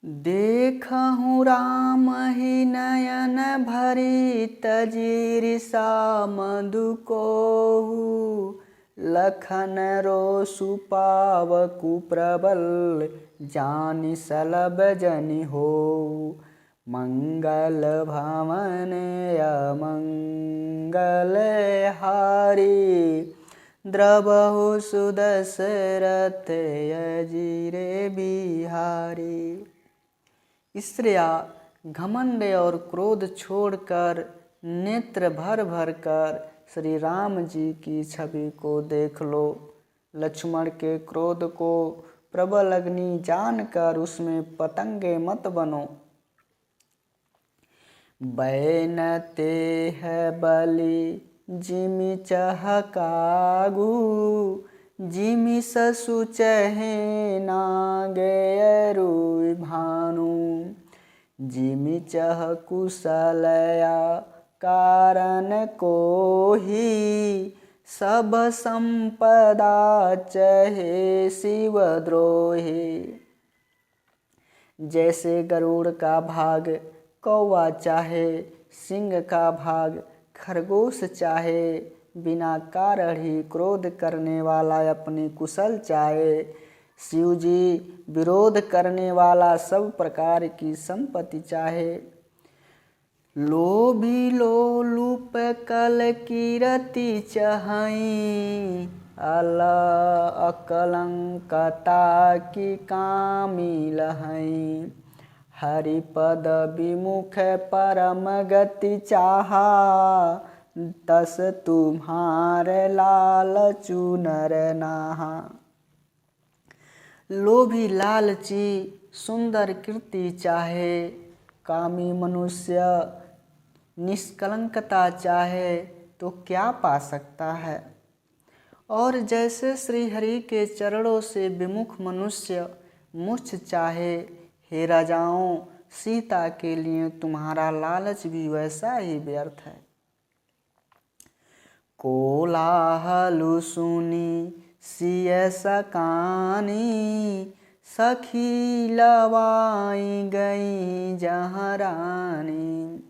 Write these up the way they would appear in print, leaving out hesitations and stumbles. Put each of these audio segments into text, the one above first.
देखहु राम ही नयन भरी तजीरिसा मधु कोहु। लखन रोसु पावकु प्रबल जानि सलभ जनि होऊ। मंगल भवन अमंगल हारी द्रवहु सुदशरथ अजिरे बिहारी। स्त्रियाँ घमंड और क्रोध छोड़कर नेत्र भर भर कर श्री राम जी की छवि को देख लो। लक्ष्मण के क्रोध को प्रबल अग्नि जानकर उसमें पतंगे मत बनो। बैनते है बलि जिमि चहकागु। जिमि ससु चहे नागेयरु भानु। जिमि चह कुशलया कारण कोहि। सब संपदा चहे शिवद्रोही। जैसे गरुड़ का भाग कौवा चाहे, सिंह का भाग खरगोश चाहे, बिना कारण ही क्रोध करने वाला अपनी कुशल चाहे। शिव जी विरोध करने वाला सब प्रकार की संपत्ति चाहे। लोभी लोलुप कल कीरति चहई। अकलंकता की कामी लहई। हरिपद विमुख परम गति चाहा। तस तुम्हारे लालचु नर नाहा। लोभी लालची सुंदर कीर्ति चाहे, कामी मनुष्य निष्कलंकता चाहे तो क्या पा सकता है। और जैसे श्री हरि के चरणों से विमुख मनुष्य मोक्ष चाहे, हे राजाओं, सीता के लिए तुम्हारा लालच भी वैसा ही व्यर्थ है। कोलाहलु सुनी सिय सकानी। सखी लवाई गई जहाँ रानी।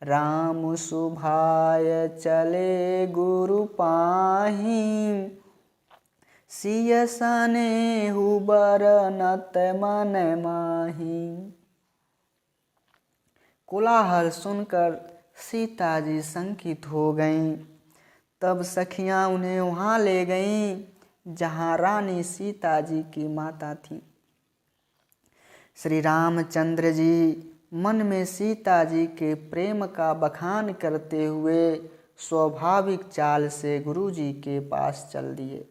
राम सुभाय चले गुरु पाही। सिय सनेहु बरनत मन माही। कोलाहल सुनकर सीता जी शंकित हो गईं। तब सखियां उन्हें वहां ले गईं जहां रानी सीता जी की माता थी। श्री रामचंद्र जी मन में सीता जी के प्रेम का बखान करते हुए स्वाभाविक चाल से गुरु जी के पास चल दिए।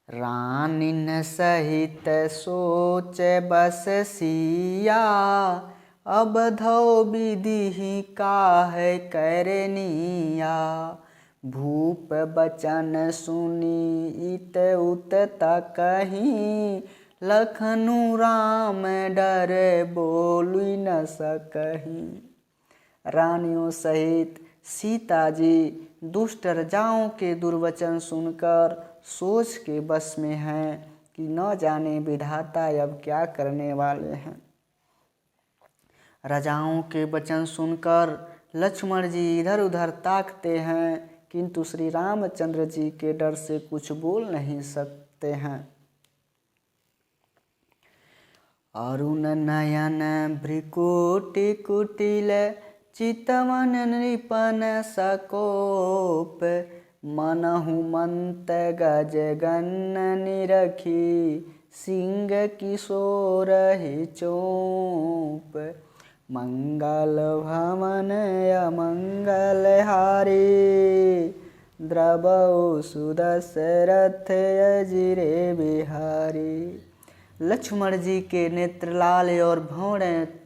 रानिन सहित सोच बस सिया। अब धौ विधि काहे करनिया। भूप बचन सुनी इत उत तकहि। लखनु राम डर बोलु न सकहि। रानियों सहित सीता जी दुष्ट राजाओं के दुर्वचन सुनकर सोच के बस में हैं कि न जाने विधाता अब क्या करने वाले हैं। राजाओं के वचन सुनकर लक्ष्मण जी इधर उधर ताकते हैं, किंतु श्री रामचंद्र जी के डर से कुछ बोल नहीं सकते हैं। अरुण नयन भ्रिकुटि कुटिल। चितवन नृपन सकोप। मनहु मंत गज गन्न निरखी। सिंह किशोर ही चोप। मंगल भवन अमंगल हारी। द्रवहु सुदशरथ अजिरे बिहारी। लक्ष्मण जी के नेत्र लाल और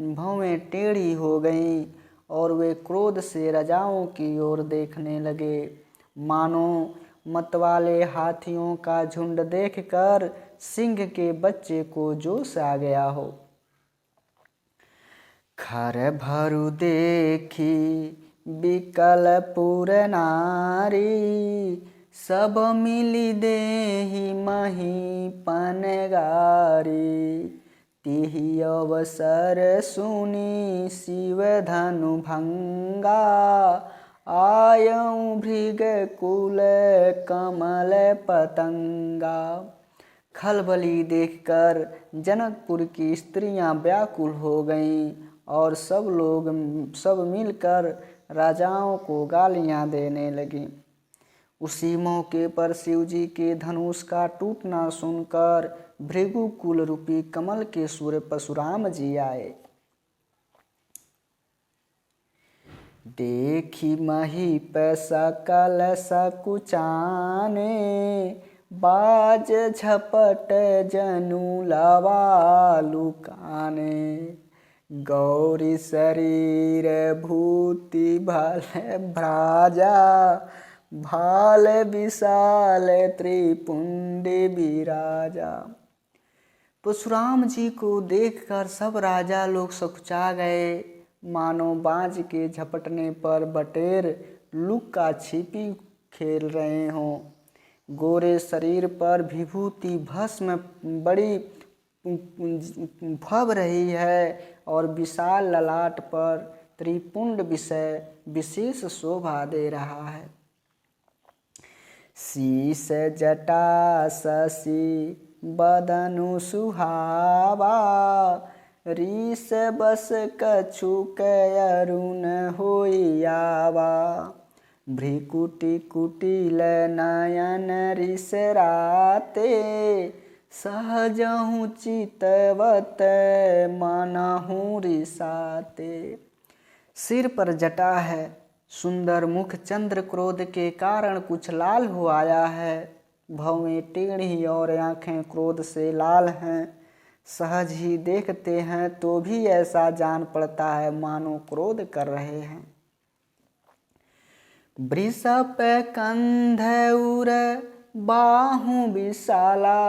भौवें टेढ़ी हो गईं और वे क्रोध से राजाओं की ओर देखने लगे, मानो मतवाले हाथियों का झुंड देखकर सिंह के बच्चे को जोश आ गया हो। खर भरु देखी बिकल पुर नारी। सब मिली देहि मही पनगारी। तिहि अवसर सुनी शिव धनु भंगा, आयऊ भृग कुल कमल पतंगा। खलबली देखकर जनकपुर की स्त्रियां व्याकुल हो गईं और सब मिलकर राजाओं को गालियां देने लगीं। उसी मौके पर शिवजी के धनुष का टूटना सुनकर भृगुकुल रूपी कमल के सूर्य परशुराम जी आए। देखी महीप सकल सकुचाने, बाज झपट जनु लवा लुकाने। गौरी शरीर भूति भल भ्राजा, भाल विशाल त्रिपुंडी विराजा। परशुराम जी को देखकर सब राजा लोग सकुचा गए, मानो बाज के झपटने पर बटेर लुक्का छिपी खेल रहे हों। गोरे शरीर पर विभूति भस्म बड़ी भव रही है और विशाल ललाट पर त्रिपुंड विशेष शोभा दे रहा है। शीश जटा शशि बदनु सुहावा, रीस बस कछुक अरुण होइयावा। भ्रिकुटी कुटिल नयन रिसराते, सहजहु चितवत मनहु रिसाते। सिर पर जटा है, सुंदर मुख चंद्र क्रोध के कारण कुछ लाल हो आया है। भौवें टेढ़ी और आँखें क्रोध से लाल हैं। सहज ही देखते हैं तो भी ऐसा जान पड़ता है मानो क्रोध कर रहे हैं। वृषभ कंध उर बाहु विशाला,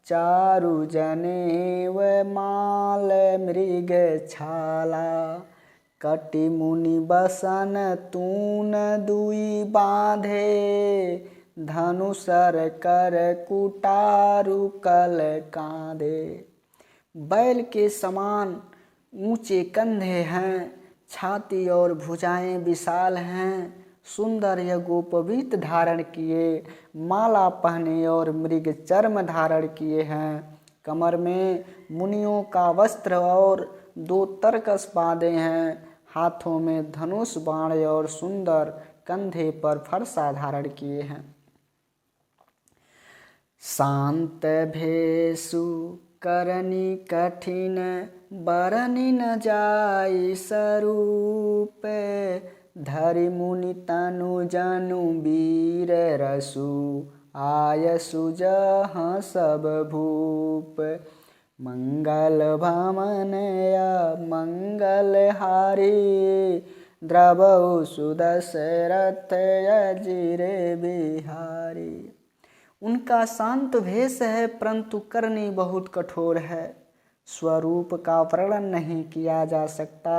चारु जनेव माल मृग छाला। कटि मुनि बसन तून दुई बांधे, धनुषर कर कुटारु कल कांधे। बैल के समान ऊंचे कंधे हैं, छाती और भुजाएं विशाल हैं। सुंदर यज्ञोपवीत धारण किए, माला पहने और मृग चर्म धारण किए हैं। कमर में मुनियों का वस्त्र और 2 तरकस बांधे हैं। हाथों में धनुष बाण और सुंदर कंधे पर फरसा धारण किए हैं। शांत भेषु करनी कठिन, बरनि न जाई स्वरूप। धरि मुनि तनु जनु वीर रसु, आयसु जहाँ सब भूप। मंगल भमनय मंगल हारी, द्रवहु सुदशरथ अजिरे बिहारी। उनका शांत भेष है परंतु करनी बहुत कठोर है। स्वरूप का वर्णन नहीं किया जा सकता,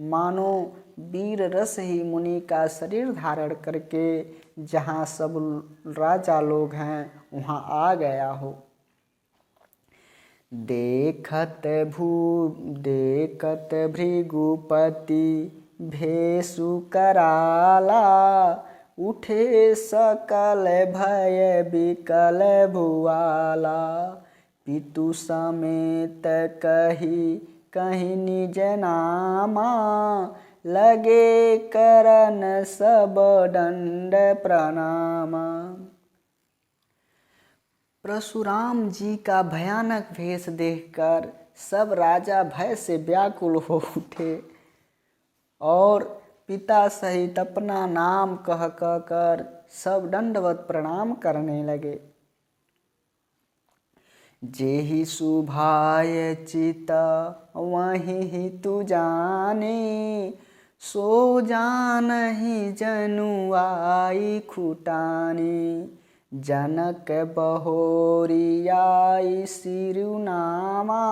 मानो वीर रस ही मुनि का शरीर धारण करके जहाँ सब राजा लोग हैं वहाँ आ गया हो। देखत भृगुपति भेषु कराला, उठे सकल भय विकल भुआला। पितु समेत कहीं निज नामा, लगे करन सब दंड प्रणामा। परशुराम जी का भयानक भेष देखकर सब राजा भय से व्याकुल हो उठे और पिता सहित अपना नाम कह कर सब दंडवत प्रणाम करने लगे। जेहि सुभाय चित वहीं ही तू जाने, सो जानहि जनु आई खुटानी। जनक बहोरियाई सिरुनामा,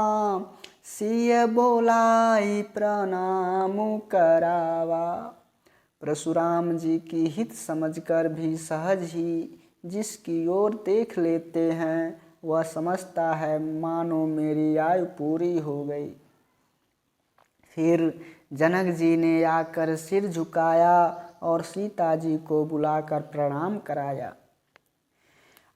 सिय बोलाई प्रणाम करावा। परशुराम जी की हित समझकर भी सहज ही जिसकी ओर देख लेते हैं वह समझता है मानो मेरी आयु पूरी हो गई। फिर जनक जी ने आकर सिर झुकाया और सीता जी को बुलाकर प्रणाम कराया।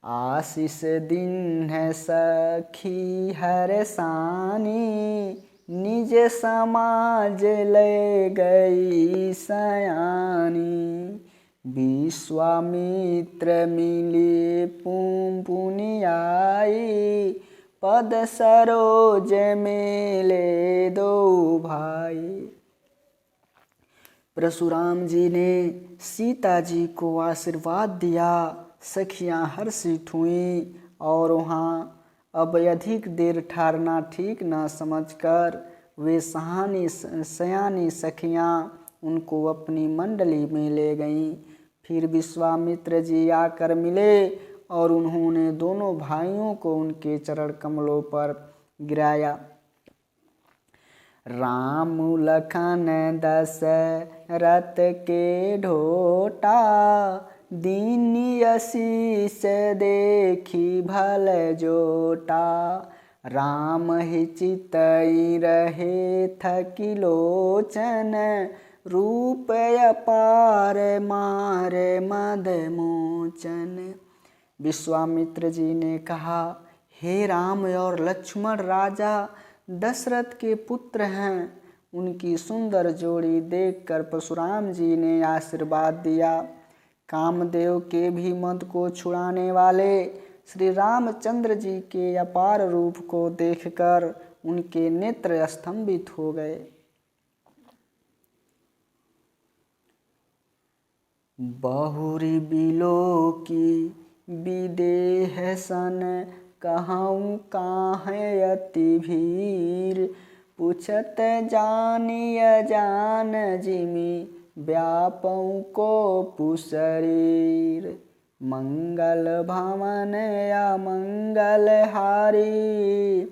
आशीष दिन है सखी हर सानी, निज समाज ले गई सयानी। विश्वामित्र मिले पुनि आई, पद सरोज मेले दो भाई। परशुराम जी ने सीता जी को आशीर्वाद दिया। सखियां हर्षित हुईं और वहाँ अब अधिक देर ठहरना ठीक न समझकर वे सयानी सखियां उनको अपनी मंडली में ले गईं। फिर विश्वामित्र जी आकर मिले और उन्होंने दोनों भाइयों को उनके चरण कमलों पर गिराया। राम लखन दशरथ के ढोटा, दीन आशीष देखी भल जोटा। राम ही चितई रहे थकी लोचन, रूप अपार मारे मद मोचन। विश्वामित्र जी ने कहा, हे राम और लक्ष्मण राजा दशरथ के पुत्र हैं। उनकी सुंदर जोड़ी देखकर परशुराम जी ने आशीर्वाद दिया। कामदेव के भी मद को छुड़ाने वाले श्री रामचंद्र जी के अपार रूप को देखकर उनके नेत्र स्तंभित हो गए। बहुरी बिलो की विदेह सन, कहूँ काहे अति भीर। पूछत जानिय जान जिमि, व्यापऊ को पुशरीर। मंगल भवन या मंगल हारी,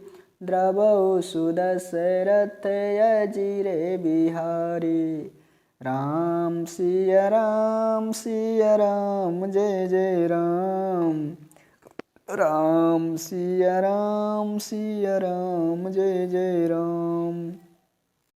द्रवौ सुदशरथ अजिरे बिहारी। राम सिया राम जय जय राम। राम सिया राम जय जय राम।